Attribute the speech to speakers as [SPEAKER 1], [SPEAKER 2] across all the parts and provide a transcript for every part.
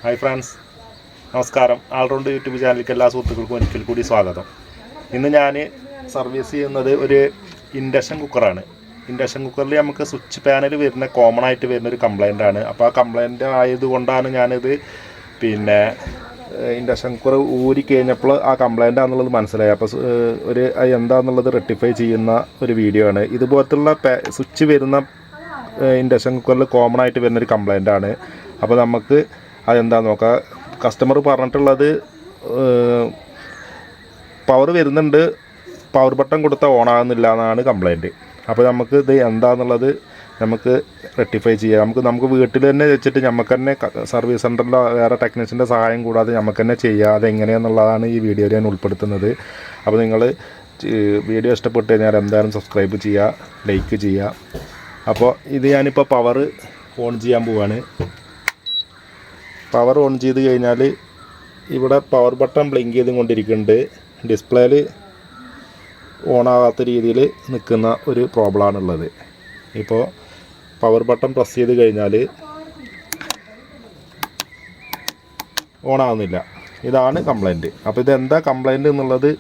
[SPEAKER 1] Hi friends, നമസ്കാരം. All round YouTube ചാനലിലേക്ക് എല്ലാ സുഹൃത്തുക്കൾക്കും ഒരിക്കൽ കൂടി സ്വാഗതം. ഇന്ന് ഞാൻ സർവീസ് ചെയ്യുന്നത് ഒരു ഇൻഡക്ഷൻ കുക്കറാണ്. ഇൻഡക്ഷൻ കുക്കറിൽ നമുക്ക് സ്വിച്ച് പാനൽ വരുന്ന കോമൺ ആയിട്ട് വരുന്നൊരു കംപ്ലൈൻ്റ് ആണ്. അപ്പോൾ ആ കംപ്ലൈൻ്റ് ആയതുകൊണ്ടാണ് ഞാനിത് ഇൻഡക്ഷൻ കുക്കർ ഊരി കഴിഞ്ഞപ്പോൾ ആ കംപ്ലൈൻ്റ് ആണെന്നുള്ളത് മനസ്സിലായി. അപ്പോൾ എന്താണെന്നുള്ളത് റെക്ടിഫൈ ചെയ്യുന്ന ഒരു വീഡിയോ ആണ്. ഇതുപോലത്തുള്ള സ്വിച്ച് വരുന്ന ഇൻഡക്ഷൻ കുക്കറിൽ കോമൺ ആയിട്ട് വരുന്നൊരു കംപ്ലൈൻ്റ് ആണ്. അപ്പോൾ നമുക്ക് അതെന്താണെന്ന് നോക്കാം. കസ്റ്റമർ പറഞ്ഞിട്ടുള്ളത് പവർ വരുന്നുണ്ട്, പവർ ബട്ടൺ കൊടുത്താൽ ഓണാകുന്നില്ല എന്നാണ് കംപ്ലൈൻറ്റ്. അപ്പോൾ നമുക്ക് ഇത് എന്താണെന്നുള്ളത് നമുക്ക് റെക്ടിഫൈ ചെയ്യാം. നമുക്ക് വീട്ടിൽ തന്നെ വെച്ചിട്ട് നമുക്ക് തന്നെ സർവീസ് സെൻ്ററിലോ വേറെ ടെക്നീഷ്യൻ്റെ സഹായം കൂടാതെ നമുക്ക് തന്നെ ചെയ്യാം. അതെങ്ങനെയാണെന്നുള്ളതാണ് ഈ വീഡിയോയിൽ ഞാൻ ഉൾപ്പെടുത്തുന്നത്. അപ്പോൾ നിങ്ങൾ വീഡിയോ ഇഷ്ടപ്പെട്ട് കഴിഞ്ഞാൽ എന്തായാലും സബ്സ്ക്രൈബ് ചെയ്യുക, ലൈക്ക് ചെയ്യുക. അപ്പോൾ ഇത് ഞാനിപ്പോൾ പവർ ഓൺ ചെയ്യാൻ പോവാണ്. പവർ ഓൺ ചെയ്ത് കഴിഞ്ഞാൽ ഇവിടെ പവർ ബട്ടൺ ബ്ലിങ്ക് ചെയ്തുകൊണ്ടിരിക്കുന്നുണ്ട്. ഡിസ്പ്ലേയിൽ ഓണാകാത്ത രീതിയിൽ നിൽക്കുന്ന ഒരു പ്രോബ്ലമാണുള്ളത്. ഇപ്പോൾ പവർ ബട്ടൺ പ്രസ് ചെയ്ത് കഴിഞ്ഞാൽ ഓണാകുന്നില്ല. ഇതാണ് കംപ്ലൈൻറ്റ്. അപ്പോൾ ഇതെന്താ കംപ്ലൈൻറ്റ് എന്നുള്ളത്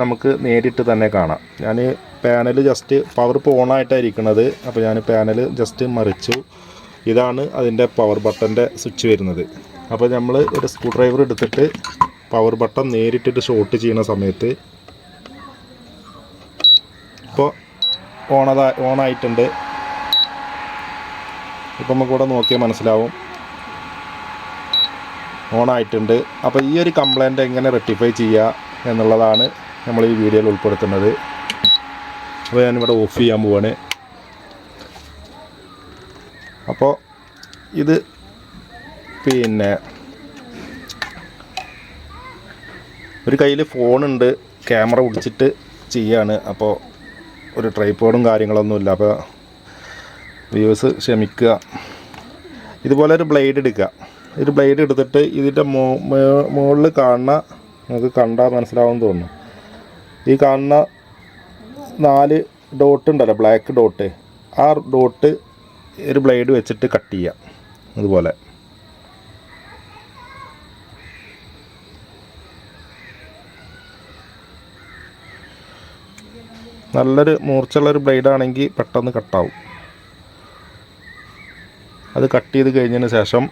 [SPEAKER 1] നമുക്ക് നേരിട്ട് തന്നെ കാണാം. ഞാൻ പാനൽ ജസ്റ്റ് പവർ ഇപ്പോൾ ഓണായിട്ടായിരിക്കുന്നത്. അപ്പോൾ ഞാൻ പാനൽ ജസ്റ്റ് മറിച്ചു. ഇതാണ് അതിൻ്റെ പവർ ബട്ടൻ്റെ സ്വിച്ച് വരുന്നത്. അപ്പോൾ നമ്മൾ ഒരു സ്ക്രൂ ഡ്രൈവർ എടുത്തിട്ട് പവർ ബട്ടൺ നേരിട്ടിട്ട് ഷോർട്ട് ചെയ്യുന്ന സമയത്ത് ഇപ്പോൾ ഓണായിട്ടുണ്ട്. ഇപ്പം നമുക്കിവിടെ നോക്കിയാൽ മനസ്സിലാവും ഓണായിട്ടുണ്ട്. അപ്പോൾ ഈ ഒരു കംപ്ലൈൻറ്റ് എങ്ങനെ റെക്ടിഫൈ ചെയ്യുക എന്നുള്ളതാണ് നമ്മൾ ഈ വീഡിയോയിൽ ഉൾപ്പെടുത്തുന്നത്. അപ്പോൾ ഞാനിവിടെ ഓഫ് ചെയ്യാൻ പോവാണ്. അപ്പോൾ ഇത് ഒരു കയ്യിൽ ഫോണുണ്ട്, ക്യാമറ പിടിച്ചിട്ട് ചെയ്യാണ്. അപ്പോൾ ഒരു ട്രൈപോഡും കാര്യങ്ങളൊന്നുമില്ല. അപ്പോൾ വ്യൂവേഴ്സ് ക്ഷമിക്കുക. ഇതുപോലെ ഒരു ബ്ലേഡ് എടുക്കുക. ഒരു ബ്ലേഡ് എടുത്തിട്ട് ഇതിൻ്റെ മുകളിൽ കാണുന്ന, നമുക്ക് കണ്ടാൽ മനസ്സിലാവുമെന്ന് തോന്നുന്നു, ഈ കാണുന്ന 4 ഡോട്ട് ഉണ്ടല്ലോ, ബ്ലാക്ക് ഡോട്ട്, ആ ഡോട്ട് ഒരു ബ്ലേഡ് വെച്ചിട്ട് കട്ട് ചെയ്യാം. അതുപോലെ നല്ലൊരു മൂർച്ചയുള്ളൊരു ബ്ലേഡാണെങ്കിൽ പെട്ടെന്ന് കട്ടാവും. അത് കട്ട് ചെയ്ത് കഴിഞ്ഞതിന് ശേഷം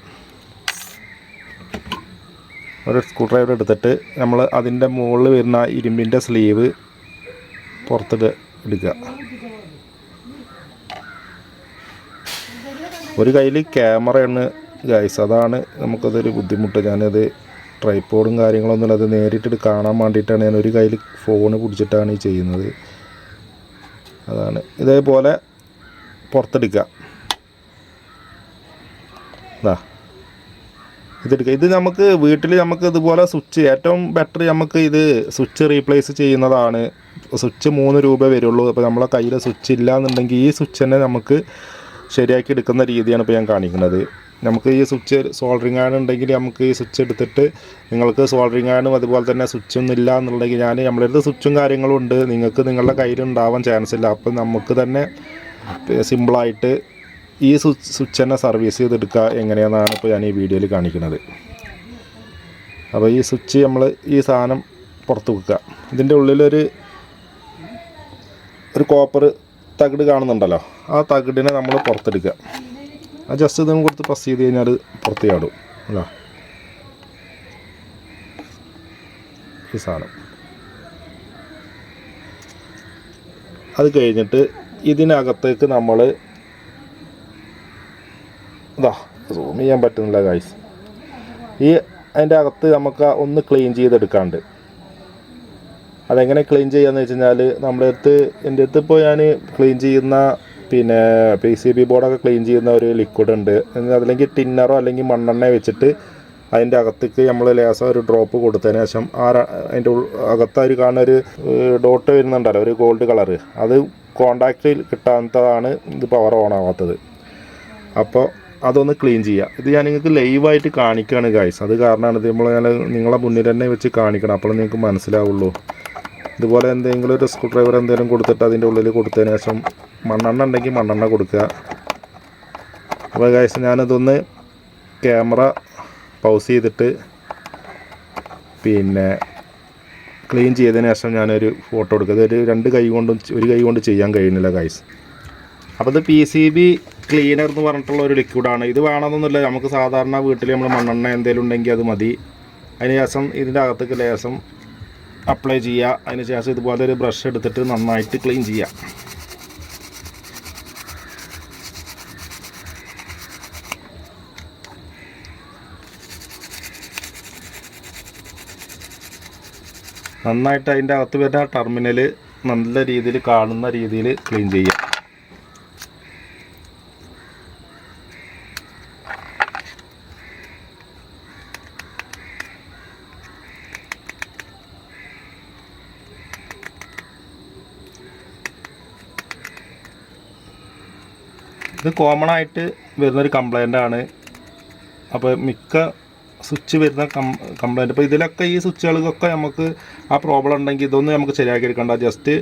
[SPEAKER 1] ഒരു സ്ക്രൂ ഡ്രൈവർ എടുത്തിട്ട് നമ്മൾ അതിൻ്റെ മുകളിൽ വരുന്ന ഇരുമ്പിൻ്റെ സ്ലീവ് പുറത്തിട്ട് എടുക്കുക. ഒരു കയ്യിൽ ക്യാമറയാണ് ഗൈസ്, അതാണ് നമുക്കതൊരു ബുദ്ധിമുട്ട്. ഞാനത് ട്രൈപോഡും കാര്യങ്ങളൊന്നുമില്ല, അത് നേരിട്ട് കാണാൻ വേണ്ടിയിട്ടാണ് ഞാൻ ഒരു കയ്യിൽ ഫോണ് പിടിച്ചിട്ടാണ് ഈ ചെയ്യുന്നത്. അതാണ് ഇതേപോലെ പുറത്തെടുക്കുക. ഇതെടുക്കുക. ഇത് നമുക്ക് വീട്ടിൽ നമുക്ക് ഇതുപോലെ സ്വിച്ച് ഏറ്റവും ബെറ്റർ നമുക്ക് ഇത് സ്വിച്ച് റീപ്ലേസ് ചെയ്യുന്നതാണ്. സ്വിച്ച് 3 രൂപ വരുള്ളൂ. അപ്പോൾ നമ്മളെ കയ്യിൽ സ്വിച്ച് ഇല്ല എന്നുണ്ടെങ്കിൽ ഈ സ്വിച്ച് തന്നെ നമുക്ക് ശരിയാക്കി എടുക്കുന്ന രീതിയാണ് ഇപ്പോൾ ഞാൻ കാണിക്കുന്നത്. നമുക്ക് ഈ സ്വിച്ച് സോൾഡറിങ് ആണ് ഉണ്ടെങ്കിൽ നമുക്ക് ഈ സ്വിച്ച് എടുത്തിട്ട്, നിങ്ങൾക്ക് സോൾഡറിങ് ആണും അതുപോലെ തന്നെ സ്വിച്ചൊന്നും ഇല്ല എന്നുണ്ടെങ്കിൽ നമ്മുടെ അടുത്ത് സ്വിച്ചും കാര്യങ്ങളും ഉണ്ട്, നിങ്ങൾക്ക് നിങ്ങളുടെ കയ്യിൽ ഉണ്ടാവാൻ ചാൻസ് ഇല്ല. അപ്പം നമുക്ക് തന്നെ സിമ്പിളായിട്ട് ഈ സ്വിച്ച് തന്നെ സർവീസ് ചെയ്തെടുക്കുക എങ്ങനെയാണെന്നാണ് ഇപ്പോൾ ഞാൻ ഈ വീഡിയോയിൽ കാണിക്കുന്നത്. അപ്പോൾ ഈ സ്വിച്ച് നമ്മൾ ഈ സാധനം പുറത്ത് വെക്കുക. ഇതിൻ്റെ ഉള്ളിലൊരു കോപ്പർ തകിട് കാണുന്നുണ്ടല്ലോ, ആ തകിടിനെ നമ്മൾ പുറത്തെടുക്കുക. ആ ജസ്റ്റ് ഇതും കൊടുത്ത് പ്രസ് ചെയ്ത് കഴിഞ്ഞാൽ പുറത്ത് ചാടും. അല്ല, ഈ സാധനം അത് കഴിഞ്ഞിട്ട് ഇതിനകത്തേക്ക് നമ്മൾ സൂം ചെയ്യാൻ പറ്റുന്നില്ല ഗൈസ്. അതിൻ്റെ അകത്ത് നമുക്ക് ഒന്ന് ക്ലീൻ ചെയ്തെടുക്കാണ്ട്. അതെങ്ങനെ ക്ലീൻ ചെയ്യാന്ന് വെച്ച് കഴിഞ്ഞാൽ എൻ്റെ അടുത്ത് ഇപ്പോൾ ഞാൻ ക്ലീൻ ചെയ്യുന്ന PCB ബോർഡൊക്കെ ക്ലീൻ ചെയ്യുന്ന ഒരു ലിക്വിഡ് ഉണ്ട്. അതല്ലെങ്കിൽ ടിന്നറോ അല്ലെങ്കിൽ മണ്ണെണ്ണ വെച്ചിട്ട് അതിൻ്റെ അകത്തേക്ക് നമ്മൾ ലേശം ഒരു ഡ്രോപ്പ് കൊടുത്തതിന് ശേഷം അതിൻ്റെ അകത്തൊരു കാണുന്ന ഒരു ഡോട്ട് വരുന്നുണ്ടല്ലോ, ഒരു ഗോൾഡ് കളറ്, അത് കോണ്ടാക്റ്റിൽ കിട്ടാത്തതാണ് ഇത് പവർ ഓൺ ആവാത്തത്. അപ്പോൾ അതൊന്ന് ക്ലീൻ ചെയ്യുക. ഇത് ഞാൻ നിങ്ങൾക്ക് ലൈവായിട്ട് കാണിക്കുകയാണ് ഗൈസ്. അത് കാരണമാണ് ഇത് ഞാൻ നിങ്ങളെ മുന്നിൽ തന്നെ വെച്ച് കാണിക്കണം, അപ്പോൾ നിങ്ങൾക്ക് മനസ്സിലാവുള്ളൂ. ഇതുപോലെ എന്തെങ്കിലും ഒരു സ്ക്രൂ ഡ്രൈവർ എന്തെങ്കിലും കൊടുത്തിട്ട് അതിൻ്റെ ഉള്ളിൽ കൊടുത്തതിന് ശേഷം മണ്ണെണ്ണ ഉണ്ടെങ്കിൽ മണ്ണെണ്ണ കൊടുക്കുക. അപ്പോൾ ഗൈസ് ഞാനിതൊന്ന് ക്യാമറ പൗസ് ചെയ്തിട്ട് പിന്നെ ക്ലീൻ ചെയ്തതിന് ശേഷം ഞാനൊരു ഫോട്ടോ എടുക്കുക. ഇതൊരു ഒരു കൈ കൊണ്ട് ചെയ്യാൻ കഴിയുന്നില്ല ഗൈസ്. അപ്പോൾ ഇത് PCB ക്ലീനർ എന്ന് പറഞ്ഞിട്ടുള്ള ഒരു ലിക്വിഡാണ്. ഇത് വേണമെന്നൊന്നുമില്ല, നമുക്ക് സാധാരണ വീട്ടിൽ നമ്മൾ മണ്ണെണ്ണ എന്തെങ്കിലും ഉണ്ടെങ്കിൽ അത് മതി. അതിന് ശേഷം ഇതിൻ്റെ അകത്തേക്ക് ലേശം അപ്ലൈ ചെയ്യുക. അതിന് ശേഷം ഇതുപോലെ ഒരു ബ്രഷ് എടുത്തിട്ട് നന്നായിട്ട് ക്ലീൻ ചെയ്യുക. നന്നായിട്ട് അതിൻ്റെ അകത്ത് വരുന്ന ടെർമിനൽ നല്ല രീതിയിൽ കാണുന്ന രീതിയിൽ ക്ലീൻ ചെയ്യുക. ഇത് കോമൺ ആയിട്ട് വരുന്നൊരു കംപ്ലൈൻ്റ് ആണ്. അപ്പോൾ മിക്ക സ്വിച്ച് വരുന്ന കംപ്ലൈൻറ്റ്, ഇപ്പോൾ ഇതിലൊക്കെ ഈ സ്വിച്ചുകൾക്കൊക്കെ നമുക്ക് ആ പ്രോബ്ലം ഉണ്ടെങ്കിൽ ഇതൊന്നും നമുക്ക് ശരിയാക്കി എടുക്കണ്ട. ജസ്റ്റ്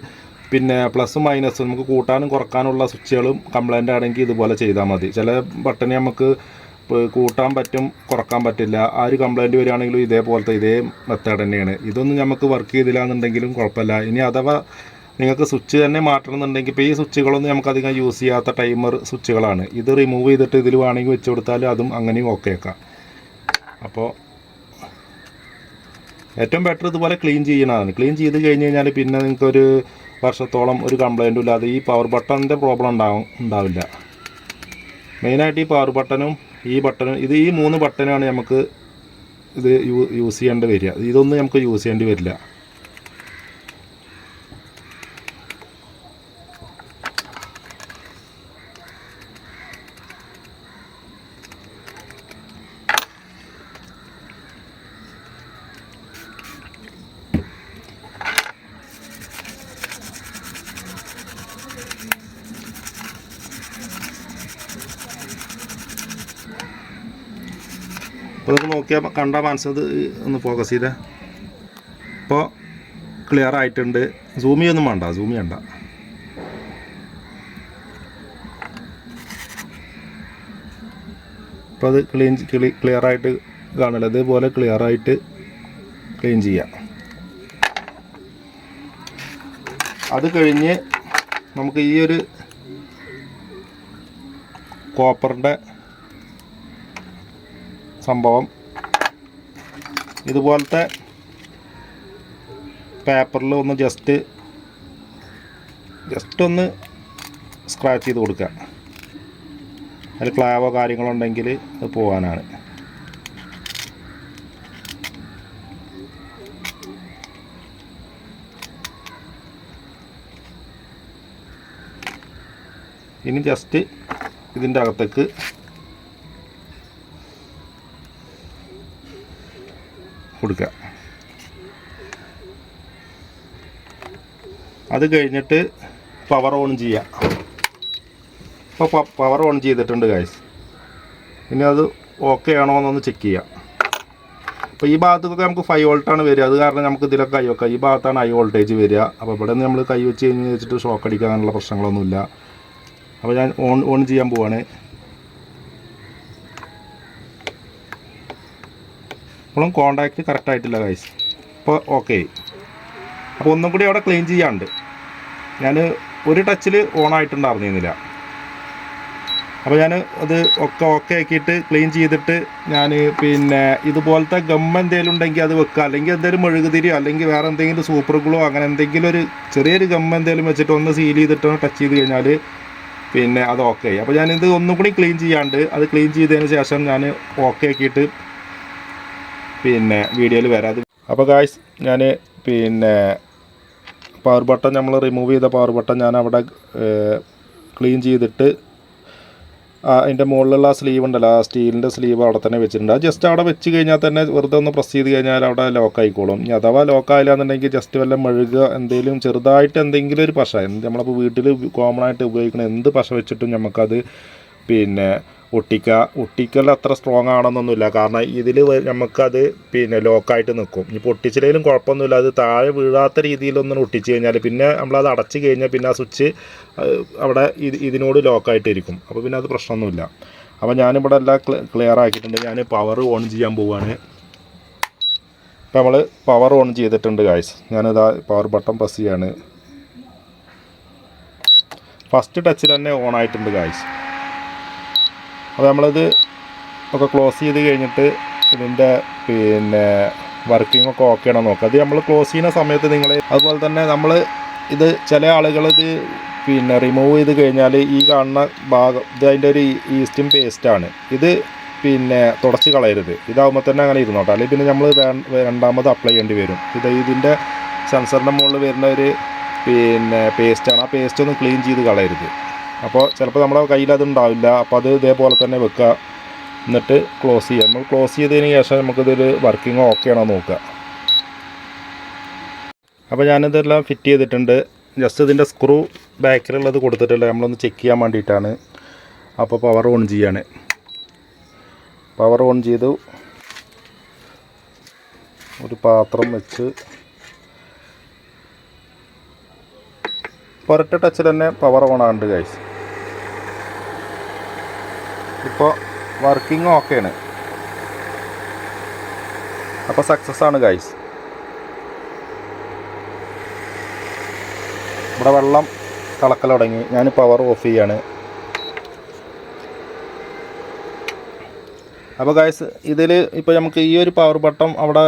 [SPEAKER 1] പിന്നെ പ്ലസും മൈനസും നമുക്ക് കൂട്ടാനും കുറക്കാനുള്ള സ്വിച്ചുകളും കംപ്ലൈൻ്റ് ആണെങ്കിൽ ഇതുപോലെ ചെയ്താൽ മതി. ചില ബട്ടൺ നമുക്ക് കൂട്ടാൻ പറ്റും, കുറക്കാൻ പറ്റില്ല. ആ ഒരു കംപ്ലൈൻറ്റ് വരികയാണെങ്കിലും ഇതേ മെത്തേഡ് തന്നെയാണ്. ഇതൊന്നും നമുക്ക് വർക്ക് ചെയ്തില്ല എന്നുണ്ടെങ്കിലും കുഴപ്പമില്ല. ഇനി അഥവാ നിങ്ങൾക്ക് സ്വിച്ച് തന്നെ മാറ്റണമെന്നുണ്ടെങ്കിൽ ഇപ്പോൾ ഈ സ്വിച്ചുകളൊന്നും നമുക്കധികം യൂസ് ചെയ്യാത്ത ടൈമർ സ്വിച്ചുകളാണ്. ഇത് റിമൂവ് ചെയ്തിട്ട് ഇതിൽ വേണമെങ്കിൽ വെച്ച് കൊടുത്താൽ അതും അങ്ങനെയും ഓക്കെ ആക്കാം. അപ്പോൾ ഏറ്റവും ബെറ്റർ ഇതുപോലെ ക്ലീൻ ചെയ്യണതാണ്. ക്ലീൻ ചെയ്ത് കഴിഞ്ഞ് കഴിഞ്ഞാൽ പിന്നെ നിങ്ങൾക്കൊരു വർഷത്തോളം ഒരു കംപ്ലൈൻറ്റും ഇല്ലാതെ ഈ പവർ ബട്ടണിൻ്റെ പ്രോബ്ലം ഉണ്ടാവില്ല. മെയിനായിട്ട് ഈ പവർ ബട്ടണും ഈ 3 ബട്ടനാണ് നമുക്ക് ഇത് യൂസ് ചെയ്യേണ്ടി വരിക. ഇതൊന്നും നമുക്ക് യൂസ് ചെയ്യേണ്ടി വരില്ല. അപ്പോൾ ഇത് നോക്കിയാൽ കണ്ടാൽ മനസ്സിലത് ഒന്ന് ഫോക്കസ് ചെയ്തേ. ഇപ്പോൾ ക്ലിയർ ആയിട്ടുണ്ട്. സൂം ചെയ്യണ്ട. അപ്പോൾ അത് ക്ലിയർ ആയിട്ട് കാണില്ല. ഇതേപോലെ ക്ലിയർ ആയിട്ട് ക്ലീൻ ചെയ്യാം. അത് കഴിഞ്ഞ് നമുക്ക് ഈ ഒരു കോപ്പറിൻ്റെ സംഭവം ഇതുപോലത്തെ പേപ്പറിൽ ഒന്ന് ജസ്റ്റ് ഒന്ന് സ്ക്രാച്ച് ചെയ്ത് കൊടുക്കുക. അതിൽ ക്ലാവോ കാര്യങ്ങളോ ഉണ്ടെങ്കിൽ അത് പോകാനാണ്. ഇനി ജസ്റ്റ് ഇതിൻ്റെ അകത്തേക്ക് കൊടുക്കുക. അത് കഴിഞ്ഞിട്ട് പവർ ഓൺ ചെയ്യുക. ഇപ്പോൾ പവർ ഓൺ ചെയ്തിട്ടുണ്ട് ഗൈസ്. ഇനി അത് ഓക്കെ ആണോ എന്നൊന്ന് ചെക്ക് ചെയ്യുക. അപ്പോൾ ഈ ഭാഗത്തൊക്കെ നമുക്ക് 5 വോൾട്ടാണ് വരിക. അത് കാരണം നമുക്ക് ഇതിലൊക്കെ കൈ വെക്കാം. ഈ ഭാഗത്താണ് ഹൈ വോൾട്ടേജ് വരിക. അപ്പോൾ ഇവിടെ നിന്ന് നമ്മൾ കൈ വെച്ച് കഴിഞ്ഞ് വെച്ചിട്ട് ഷോക്ക് അടിക്കാനുള്ള പ്രശ്നങ്ങളൊന്നുമില്ല. അപ്പോൾ ഞാൻ ഓൺ ചെയ്യാൻ പോവാണ്. ഇപ്പോഴും കോണ്ടാക്റ്റ് കറക്റ്റായിട്ടില്ല ഗൈസ്. ഇപ്പോൾ ഓക്കെ. അപ്പോൾ ഒന്നും കൂടി അവിടെ ക്ലീൻ ചെയ്യാണ്ട്. ഞാൻ ഒരു ടച്ചിൽ ഓൺ ആയിട്ടുണ്ടായിരുന്നില്ല. അപ്പോൾ ഞാൻ അത് ഓക്കെ ആക്കിയിട്ട് ക്ലീൻ ചെയ്തിട്ട് ഞാൻ പിന്നെ ഇതുപോലത്തെ ഗം എന്തെങ്കിലും ഉണ്ടെങ്കിൽ അത് വെക്കുക. അല്ലെങ്കിൽ എന്തെങ്കിലും മെഴുകുതിരിയോ അല്ലെങ്കിൽ വേറെ എന്തെങ്കിലും സൂപ്പർ ഗ്ലോ അങ്ങനെ എന്തെങ്കിലും ഒരു ചെറിയൊരു ഗം എന്തെങ്കിലും വെച്ചിട്ട് ഒന്ന് സീൽ ചെയ്തിട്ട് ടച്ച് ചെയ്ത് കഴിഞ്ഞാൽ പിന്നെ അത് ഓക്കെ ആയി. അപ്പോൾ ഞാനിത് ഒന്നും കൂടി ക്ലീൻ ചെയ്യാണ്ട് അത് ക്ലീൻ ചെയ്തതിന് ശേഷം ഞാൻ ഓക്കെ ആക്കിയിട്ട് പിന്നെ വീഡിയോയിൽ വരാം. അപ്പോൾ ഗായ്സ് ഞാൻ പിന്നെ പവർ ബട്ടൺ നമ്മൾ റിമൂവ് ചെയ്ത പവർ ബട്ടൺ ഞാൻ അവിടെ ക്ലീൻ ചെയ്തിട്ട് അതിൻ്റെ മുകളിലുള്ള ആ സ്ലീവ് ഉണ്ടല്ലോ, ആ സ്റ്റീലിൻ്റെ സ്ലീവ് അവിടെ തന്നെ വെച്ചിട്ടുണ്ട്. അത് ജസ്റ്റ് അവിടെ വെച്ച് കഴിഞ്ഞാൽ തന്നെ വെറുതെ ഒന്ന് പ്രസ് ചെയ്ത് കഴിഞ്ഞാൽ അവിടെ ലോക്ക് ആയിക്കോളും. ഇനി അഥവാ ലോക്ക് ആയില്ല എന്നുണ്ടെങ്കിൽ ജസ്റ്റ് വല്ല മെഴുകുക എന്തെങ്കിലും ചെറുതായിട്ട് എന്തെങ്കിലും ഒരു പശ നമ്മളിപ്പോൾ വീട്ടിൽ കോമൺ ആയിട്ട് ഉപയോഗിക്കുന്ന എന്ത് പശ വെച്ചിട്ടും നമുക്കത് പിന്നെ ഒട്ടിക്കൽ അത്ര സ്ട്രോങ് ആണെന്നൊന്നുമില്ല. കാരണം ഇതിൽ നമുക്കത് പിന്നെ ലോക്കായിട്ട് നിൽക്കും. ഇനി പൊട്ടിച്ചില്ലെങ്കിലും കുഴപ്പമൊന്നുമില്ല. അത് താഴെ വീഴാത്ത രീതിയിലൊന്നും ഒട്ടിച്ച് കഴിഞ്ഞാൽ പിന്നെ നമ്മളത് അടച്ച് കഴിഞ്ഞാൽ പിന്നെ ആ സ്വിച്ച് അവിടെ ഇതിനോട് ലോക്കായിട്ടിരിക്കും. അപ്പോൾ പിന്നെ അത് പ്രശ്നമൊന്നുമില്ല. അപ്പോൾ ഞാനിവിടെ എല്ലാം ക്ലിയർ ആക്കിയിട്ടുണ്ട്. ഞാൻ പവർ ഓൺ ചെയ്യാൻ പോവുകയാണ്. ഇപ്പോൾ നമ്മൾ പവർ ഓൺ ചെയ്തിട്ടുണ്ട് ഗായ്സ്. ഞാനിതാ പവർ ബട്ടൺ പ്രസ് ചെയ്യാണ്. ഫസ്റ്റ് ടച്ചിൽ തന്നെ ഓൺ ആയിട്ടുണ്ട് ഗായ്സ്. അപ്പോൾ നമ്മളിത് ഒക്കെ ക്ലോസ് ചെയ്ത് കഴിഞ്ഞിട്ട് ഇതിൻ്റെ പിന്നെ വർക്കിംഗ് ഒക്കെ ഓക്കെ ആണോ നോക്കുക. അത് നമ്മൾ ക്ലോസ് ചെയ്യുന്ന സമയത്ത് നിങ്ങൾ അതുപോലെ തന്നെ നമ്മൾ ഇത് ചില ആളുകളിത് പിന്നെ റിമൂവ് ചെയ്ത് കഴിഞ്ഞാൽ ഈ കാണുന്ന ഭാഗം ഇത് അതിൻ്റെ ഒരു ഈസ്റ്റും പേസ്റ്റാണ്. ഇത് പിന്നെ തുടച്ച് കളയരുത്. ഇതാകുമ്പോൾ തന്നെ അങ്ങനെ ഇരുന്നോട്ടെ. അല്ലെങ്കിൽ പിന്നെ നമ്മൾ രണ്ടാമത് അപ്ലൈ ചെയ്യേണ്ടി വരും. ഇതിൻ്റെ സെൻസറിൻ്റെ മുകളിൽ വരുന്ന ഒരു പിന്നെ പേസ്റ്റാണ്. ആ പേസ്റ്റ് ഒന്ന് ക്ലീൻ ചെയ്ത് കളയരുത്. അപ്പോൾ ചിലപ്പോൾ നമ്മുടെ കയ്യിൽ അതുണ്ടാവില്ല. അപ്പോൾ അത് ഇതേപോലെ തന്നെ വെക്കുക. എന്നിട്ട് ക്ലോസ് ചെയ്യുക. നമ്മൾ ക്ലോസ് ചെയ്തതിന് ശേഷം നമുക്കിതൊരു വർക്കിംഗ് ഓക്കെ ആണോ നോക്കുക. അപ്പോൾ ഞാനിതെല്ലാം ഫിറ്റ് ചെയ്തിട്ടുണ്ട്. ജസ്റ്റ് ഇതിൻ്റെ സ്ക്രൂ ബാക്കിലുള്ളത് കൊടുത്തിട്ടില്ല. നമ്മളൊന്ന് ചെക്ക് ചെയ്യാൻ വേണ്ടിയിട്ടാണ്. അപ്പോൾ പവർ ഓൺ ചെയ്യാണ്. പവർ ഓൺ ചെയ്തു. ഒരു പാത്രം വെച്ച് ഒരൊറ്റ ടച്ചിൽ തന്നെ പവർ ഓൺ ആകുന്നുണ്ട് ഗൈസ്. ഇപ്പോൾ വർക്കിംഗ് ഓക്കെയാണ്. അപ്പോൾ സക്സസ് ആണ് ഗൈസ്. ഇവിടെ വെള്ളം തിളക്കൽ തുടങ്ങി. ഞാൻ പവർ ഓഫ് ചെയ്യാണ്. അപ്പോൾ ഗൈസ് ഇതിൽ ഇപ്പോൾ നമുക്ക് ഈ ഒരു പവർ ബട്ടൺ അവിടെ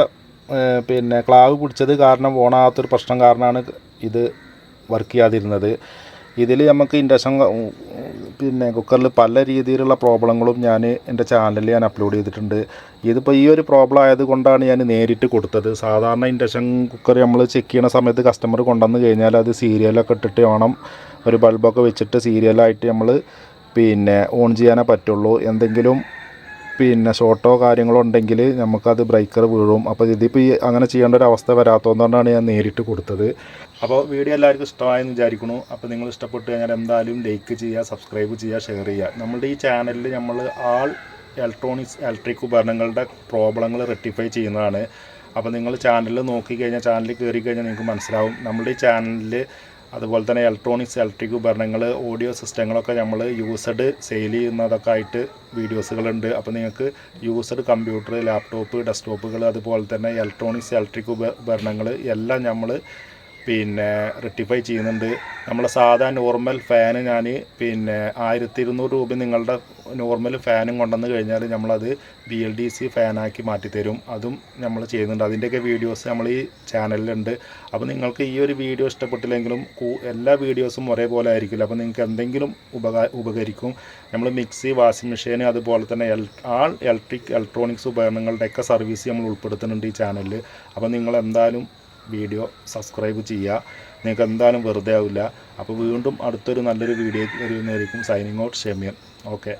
[SPEAKER 1] പിന്നെ ക്ലാവ് പിടിച്ചത് കാരണം ഓണാകാത്തൊരു പ്രശ്നം കാരണമാണ് ഇത് വർക്ക് ചെയ്യാതിരുന്നത്. ഇതിൽ നമുക്ക് ഇൻഡക്ഷൻ പിന്നെ കുക്കറിൽ പല രീതിയിലുള്ള പ്രോബ്ലങ്ങളും ഞാൻ എൻ്റെ ചാനലിൽ ഞാൻ അപ്ലോഡ് ചെയ്തിട്ടുണ്ട്. ഇതിപ്പോൾ ഈ ഒരു പ്രോബ്ലം ആയതുകൊണ്ടാണ് ഞാൻ നേരിട്ട് കൊടുത്തത്. സാധാരണ ഇൻഡക്ഷൻ കുക്കർ നമ്മൾ ചെക്ക് ചെയ്യുന്ന സമയത്ത് കസ്റ്റമർ കൊണ്ടുവന്ന് കഴിഞ്ഞാൽ അത് സീരിയലൊക്കെ ഇട്ടിട്ട് വേണം, ഒരു ബൾബൊക്കെ വെച്ചിട്ട് സീരിയലായിട്ട് നമ്മൾ പിന്നെ ഓൺ ചെയ്യാനേ പറ്റുള്ളൂ. എന്തെങ്കിലും പിന്നെ ഷോർട്ടോ കാര്യങ്ങളോ ഉണ്ടെങ്കിൽ നമുക്കത് ബ്രേക്കർ വീഴും. അപ്പോൾ ഇതിപ്പോൾ അങ്ങനെ ചെയ്യേണ്ട ഒരു അവസ്ഥ വരാത്തതുകൊണ്ടാണ് ഞാൻ നേരിട്ട് കൊടുത്തത്. അപ്പോൾ വീഡിയോ എല്ലാവർക്കും ഇഷ്ടമായെന്ന് വിചാരിക്കുന്നു. അപ്പോൾ നിങ്ങൾ ഇഷ്ടപ്പെട്ട് കഴിഞ്ഞാൽ എന്തായാലും ലൈക്ക് ചെയ്യുക, സബ്സ്ക്രൈബ് ചെയ്യുക, ഷെയർ ചെയ്യുക. നമ്മളുടെ ഈ ചാനലിൽ നമ്മൾ ആൾ ഇലക്ട്രിക് ഉപകരണങ്ങളുടെ പ്രോബ്ലങ്ങൾ റെക്ടിഫൈ ചെയ്യുന്നതാണ്. അപ്പോൾ നിങ്ങൾ ചാനലിൽ നോക്കിക്കഴിഞ്ഞാൽ, ചാനലിൽ കയറി കഴിഞ്ഞാൽ നിങ്ങൾക്ക് മനസ്സിലാവും. നമ്മുടെ ഈ ചാനലിൽ അതുപോലെ തന്നെ ഇലക്ട്രിക് ഉപകരണങ്ങൾ, ഓഡിയോ സിസ്റ്റങ്ങളൊക്കെ നമ്മൾ യൂസ്ഡ് സെയിൽ ചെയ്യുന്നതൊക്കെ ആയിട്ട് വീഡിയോസുകളുണ്ട്. അപ്പോൾ നിങ്ങൾക്ക് യൂസ്ഡ് കമ്പ്യൂട്ടർ, ലാപ്ടോപ്പ്, ഡെസ്ക്ടോപ്പുകൾ, അതുപോലെ തന്നെ ഇലക്ട്രിക് ഉപകരണങ്ങൾ എല്ലാം നമ്മൾ പിന്നെ റെക്ടിഫൈ ചെയ്യുന്നുണ്ട്. നമ്മൾ സാധാ നോർമൽ ഫാന് ഞാൻ പിന്നെ 1200 രൂപ നിങ്ങളുടെ നോർമൽ ഫാനും കൊണ്ടുവന്ന് കഴിഞ്ഞാൽ നമ്മളത് BLDC ഫാനാക്കി മാറ്റിത്തരും. അതും നമ്മൾ ചെയ്യുന്നുണ്ട്. അതിൻ്റെയൊക്കെ വീഡിയോസ് നമ്മൾ ഈ ചാനലിലുണ്ട്. അപ്പോൾ നിങ്ങൾക്ക് ഈ ഒരു വീഡിയോ ഇഷ്ടപ്പെട്ടില്ലെങ്കിലും എല്ലാ വീഡിയോസും ഒരേപോലെ ആയിരിക്കില്ല. അപ്പോൾ നിങ്ങൾക്ക് എന്തെങ്കിലും ഉപകരിക്കും. നമ്മൾ മിക്സി, വാഷിംഗ് മെഷീൻ, അതുപോലെ തന്നെ ഇലക്ട്രോണിക്സ് ഉപകരണങ്ങളുടെയൊക്കെ സർവീസ് നമ്മൾ ഉൾപ്പെടുത്തുന്നുണ്ട് ഈ ചാനലിൽ. അപ്പോൾ നിങ്ങൾ എന്തായാലും വീഡിയോ സബ്സ്ക്രൈബ് ചെയ്യുക. നിങ്ങൾക്ക് എന്തായാലും വെറുതെ ആവില്ല. അപ്പോൾ വീണ്ടും അടുത്തൊരു നല്ലൊരു വീഡിയോ വരുന്നതായിരിക്കും. Signing out Shameer. ഓക്കെ.